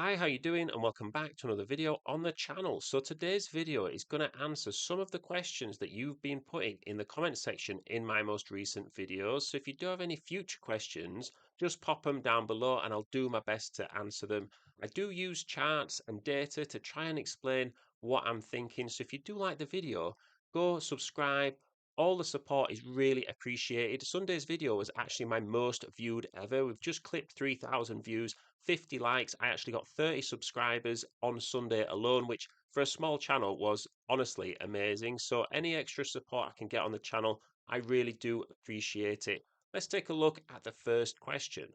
Hi, how you doing? And welcome back to another video on the channel. So today's video is going to answer some of the questions that you've been putting in the comment section in my most recent videos. So if you do have any future questions, just pop them down below and I'll do my best to answer them. I do use charts and data to try and explain what I'm thinking. So if you do like the video, go subscribe. All the support is really appreciated. Sunday's video was actually my most viewed ever. We've just clipped 3,000 views. 50 likes. I actually got 30 subscribers on Sunday alone, which for a small channel was honestly amazing. So any extra support I can get on the channel, I really do appreciate it. Let's take a look at the first question.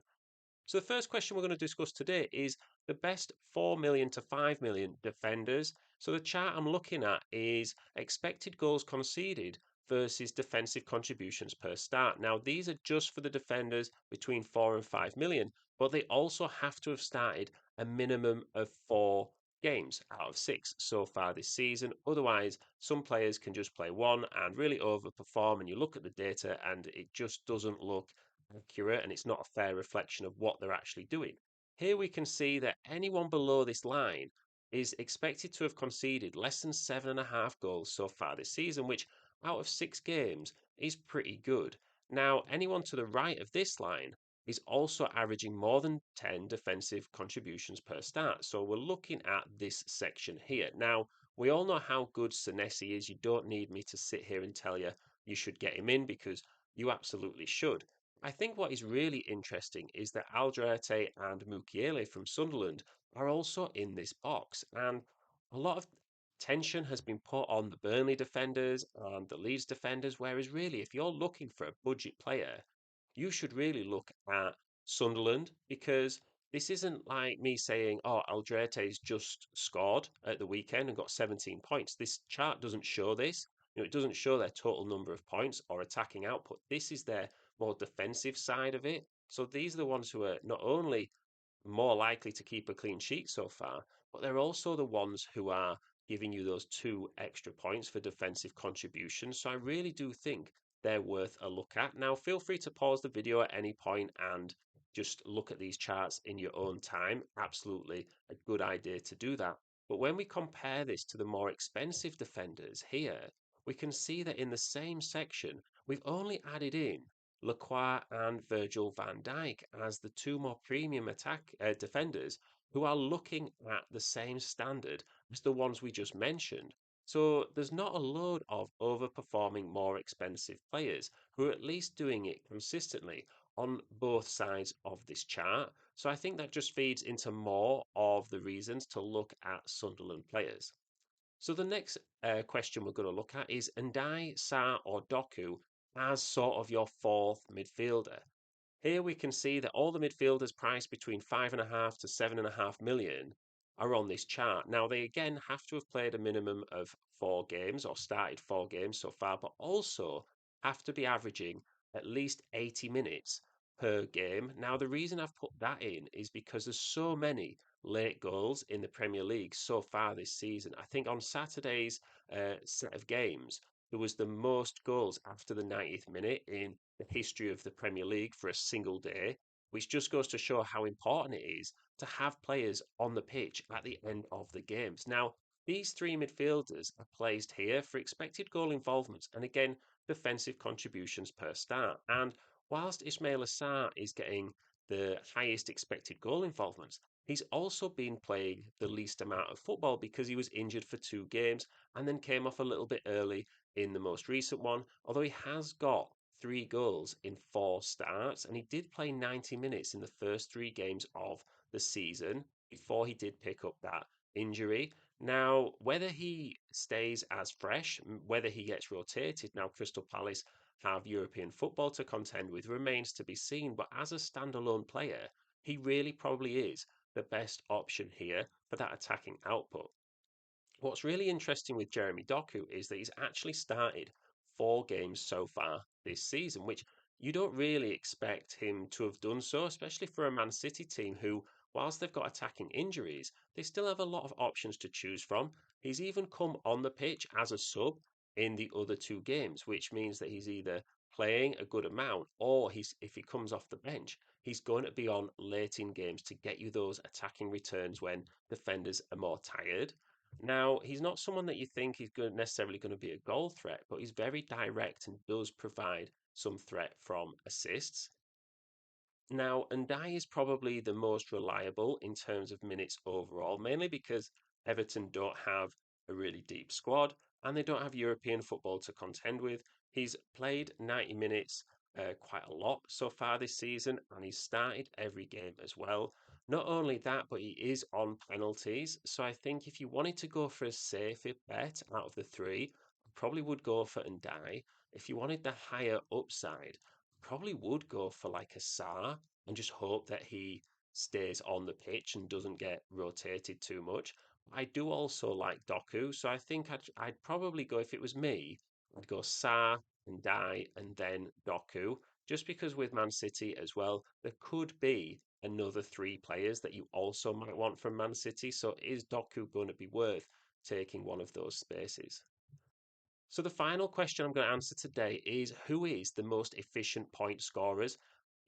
So the first question we're going to discuss today is the best 4 million to 5 million defenders. So the chart I'm looking at is expected goals conceded versus defensive contributions per start. Now these are just for the defenders between 4 and 5 million, but they also have to have started a minimum of 4 games out of 6 so far this season. Otherwise, some players can just play one and really overperform, and you look at the data and it just doesn't look accurate and it's not a fair reflection of what they're actually doing. Here we can see that anyone below this line is expected to have conceded less than 7.5 goals so far this season, which out of 6 games is pretty good. Now, anyone to the right of this line is also averaging more than 10 defensive contributions per start. So we're looking at this section here. Now, we all know how good Senesi is. You don't need me to sit here and tell you you should get him in because you absolutely should. I think what is really interesting is that Alderete and Mukiele from Sunderland are also in this box, and a lot of tension has been put on the Burnley defenders and the Leeds defenders. Whereas, really, if you're looking for a budget player, you should really look at Sunderland because this isn't like me saying, oh, Alderte's just scored at the weekend and got 17 points. This chart doesn't show this. It doesn't show their total number of points or attacking output. This is their more defensive side of it. So these are the ones who are not only more likely to keep a clean sheet so far, but they're also the ones who are giving you those 2 extra points for defensive contributions. So I really do think they're worth a look at. Now, feel free to pause the video at any point and just look at these charts in your own time. Absolutely a good idea to do that. But when we compare this to the more expensive defenders here, we can see that in the same section, we've only added in Lacroix and Virgil van Dijk as the 2 more premium attack defenders who are looking at the same standard as the ones we just mentioned. So there's not a load of overperforming more expensive players who are at least doing it consistently on both sides of this chart. So I think that just feeds into more of the reasons to look at Sunderland players. So the next question we're going to look at is Ndiaye, Sarr or Doku as sort of your fourth midfielder. Here we can see that all the midfielders priced between 5.5 to 7.5 million are on this chart. Now they again have to have played a minimum of 4 games or started 4 games so far, but also have to be averaging at least 80 minutes per game. Now the reason I've put that in is because there's so many late goals in the Premier League so far this season. I think on Saturday's set of games, there was the most goals after the 90th minute in the history of the Premier League for a single day, which just goes to show how important it is to have players on the pitch at the end of the games. Now, these 3 midfielders are placed here for expected goal involvements and again, defensive contributions per start. And whilst Ismail Sarr is getting the highest expected goal involvements, he's also been playing the least amount of football because he was injured for 2 games and then came off a little bit early in the most recent one, although he has got 3 goals in 4 starts, and he did play 90 minutes in the first 3 games of the season before he did pick up that injury. Now, whether he stays as fresh, whether he gets rotated, now Crystal Palace have European football to contend with, remains to be seen. But as a standalone player, he really probably is the best option here for that attacking output. What's really interesting with Jeremy Doku is that he's actually started 4 games so far this season, which you don't really expect him to have done so, especially for a Man City team who, whilst they've got attacking injuries, they still have a lot of options to choose from. He's even come on the pitch as a sub in the other 2 games, which means that he's either playing a good amount, or if he comes off the bench, he's going to be on late in games to get you those attacking returns when defenders are more tired. Now, he's not someone that you think is necessarily going to be a goal threat, but he's very direct and does provide some threat from assists. Now, Ndiaye is probably the most reliable in terms of minutes overall, mainly because Everton don't have a really deep squad and they don't have European football to contend with. He's played 90 minutes quite a lot so far this season, and he's started every game as well. Not only that, but he is on penalties. So I think if you wanted to go for a safer bet out of the three, I probably would go for Ndiaye. If you wanted the higher upside, probably would go for like a Sarr and just hope that he stays on the pitch and doesn't get rotated too much. I do also like Doku, so I think I'd probably go, if it was me, I'd go Sarr and Die and then Doku, just because with Man City as well, there could be another three players that you also might want from Man City. So is Doku going to be worth taking one of those spaces? So the final question I'm going to answer today is, who is the most efficient point scorers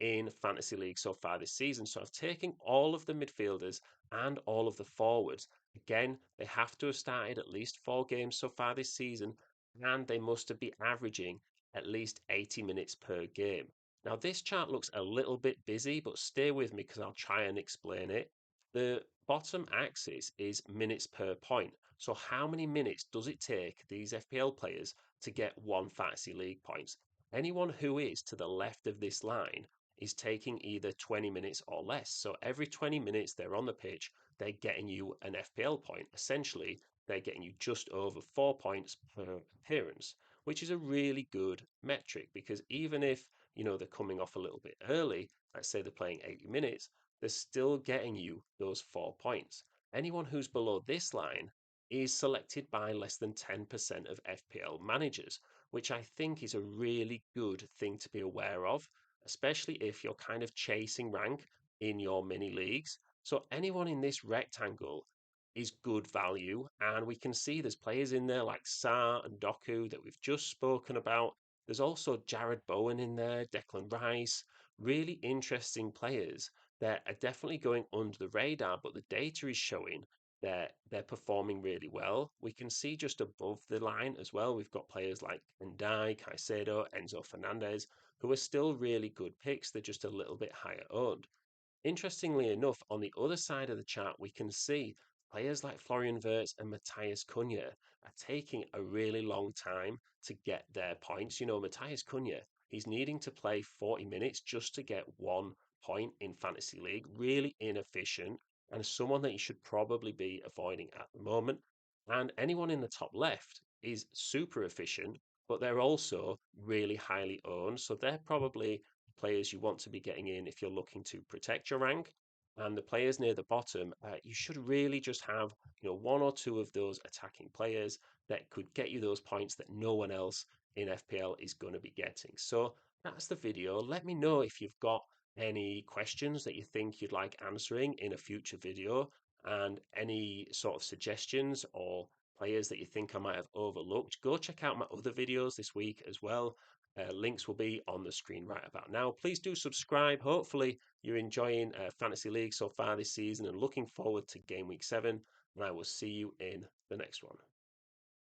in Fantasy League so far this season? So I've taken all of the midfielders and all of the forwards. Again, they have to have started at least 4 games so far this season, and they must have been averaging at least 80 minutes per game. Now, this chart looks a little bit busy, but stay with me because I'll try and explain it. The bottom axis is minutes per point. So how many minutes does it take these FPL players to get one fantasy league points? Anyone who is to the left of this line is taking either 20 minutes or less. So every 20 minutes they're on the pitch, they're getting you an FPL point. Essentially, they're getting you just over 4 points per appearance, which is a really good metric because even if, they're coming off a little bit early, let's say they're playing 80 minutes, they're still getting you those 4 points. Anyone who's below this line is selected by less than 10% of FPL managers, which I think is a really good thing to be aware of, especially if you're kind of chasing rank in your mini leagues. So anyone in this rectangle is good value, and we can see there's players in there like Sarr and Doku that we've just spoken about. There's also Jared Bowen in there, Declan Rice, really interesting players that are definitely going under the radar, but the data is showing they're performing really well. We can see just above the line as well, we've got players like Ndiaye, Caicedo, Enzo Fernandez, who are still really good picks. They're just a little bit higher owned. Interestingly enough, on the other side of the chart, we can see players like Florian Wirtz and Matthias Cunha are taking a really long time to get their points. Matthias Cunha, he's needing to play 40 minutes just to get 1 point in Fantasy League. Really inefficient and someone that you should probably be avoiding at the moment. And anyone in the top left is super efficient, but they're also really highly owned. So they're probably players you want to be getting in if you're looking to protect your rank. And the players near the bottom, you should really just have, one or two of those attacking players that could get you those points that no one else in FPL is going to be getting. So that's the video. Let me know if you've got any questions that you think you'd like answering in a future video, and any sort of suggestions or players that you think I might have overlooked. Go check out my other videos this week as well. Links will be on the screen right about now. Please do subscribe. Hopefully, you're enjoying Fantasy League so far this season and looking forward to Game Week 7. And I will see you in the next one.